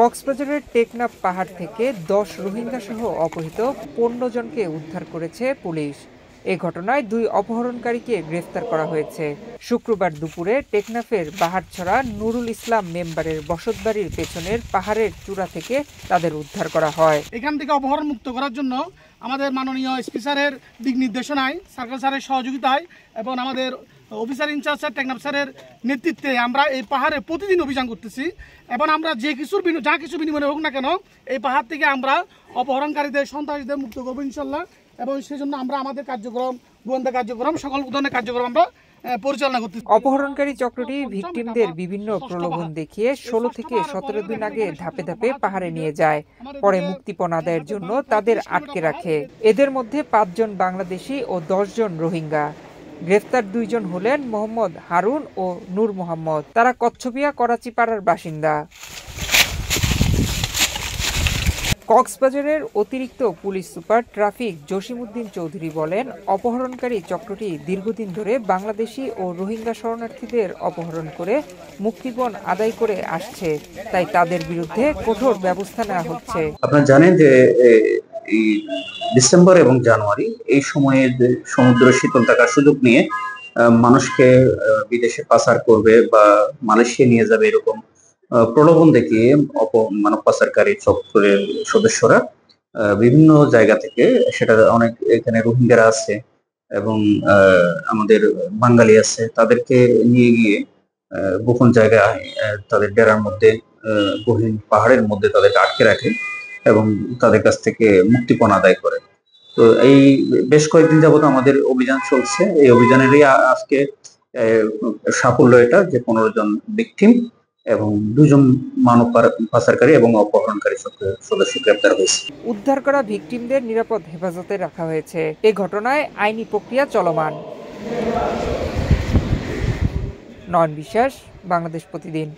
কক্সবাজারের টেকনাফ পাহাড় থেকে 10 রোহিঙ্গা সহ অপহৃত 15 জনকে উদ্ধার করেছে পুলিশ। এ ঘটনায় 2 অপহরণকারীকে গ্রেফতার করা হয়েছে। শুক্রবার দুপুরে টেকনাফের বাহারছড়া নুরুল ইসলাম মেম্বারের বসতবাড়ির পেছনের পাহাড়ের চূড়া থেকে তাদের উদ্ধার করা হয়। এখান থেকে অপহরণ মুক্ত করার জন্য আমাদের মাননীয় এসপি স্যারের দিক নির্দেশনায়, সার্কেল স্যারের সহযোগিতায় এবং আমাদের অফিসার ইনচার্জ স্যার টেকনাফ স্যারের নেতৃত্বে আমরা এই পাহাড়ে প্রতিদিন অভিযান করতেছি এবং আমরা যা কিছু বিনিময়ে হোক না কেন এই পাহাড় থেকে আমরা অপহরণকারীদের, সন্ত্রাসীদের মুক্ত করবো ইনশাল্লাহ। এবং সেই জন্য আমরা আমাদের কার্যক্রম, গোয়েন্দা কার্যক্রম, সকল ধরনের কার্যক্রম আমরা পরিচালনা করতেছি। অপহরণকারী চক্রটি ভিকটিমদের বিভিন্ন প্রলোভন দেখিয়ে 16 থেকে 17 দিন আগে ধাপে ধাপে পাহাড়ে নিয়ে যায়। পরে মুক্তিপণ আদায়ের জন্য তাদের আটকে রাখে। এদের মধ্যে 5 জন বাংলাদেশি ও 10 জন রোহিঙ্গা। গ্রেফতার 2 জন হলেন মোহাম্মদ হারুন ও নূর মোহাম্মদ। তারা কচ্ছপিয়া করাচিপাড়ার বাসিন্দা। কক্সবাজারের অতিরিক্ত police super traffic Jasimuddin Chowdhury বলেন, অপহরণকারী চক্রটি দীর্ঘদিন ধরে বাংলাদেশি ও রোহিঙ্গা শরণার্থীদের অপহরণ করে মুক্তিপণ আদায় করে আসছে, তাই তাদের বিরুদ্ধে কঠোর ব্যবস্থা নেওয়া হচ্ছে। আপনারা জানেন যে এই ডিসেম্বর এবং জানুয়ারি এই সময়ে সমুদ্র শীতল থাকার সুযোগ নিয়ে মানুষকে বিদেশে পাচার করবে বা মালয়েশিয়া নিয়ে যাবে এরকম প্রলোভন দেখিয়ে মানব পাচারকারী চক্রের সদস্যরা বিভিন্ন জায়গা থেকে, সেটা অনেক এখানে রোহিঙ্গারা আছে এবং আমাদের বাঙালি আছে, তাদেরকে নিয়ে গিয়ে গোপন জায়গায় তাদের ডেরার মধ্যে, গহীন পাহাড়ের মধ্যে তাদেরকে আটকে রাখে এবং তাদের কাছ থেকে মুক্তিপণ আদায় করে। তো এই বেশ কয়েকদিন যাবত আমাদের অভিযান চলছে। এই অভিযানেরই আজকে সাফল্য এটা যে 15 জন ভিকটিম এবং 2 জন মানব পাচারকারী এবং অপহরণকারী সদস্য গ্রেপ্তার হয়েছে। উদ্ধার করা ভিকটিমদের নিরাপদ হেফাজতে রাখা হয়েছে। এ ঘটনায় আইনি প্রক্রিয়া চলমান। নয়ন বিশ্বাস, বাংলাদেশ প্রতিদিন।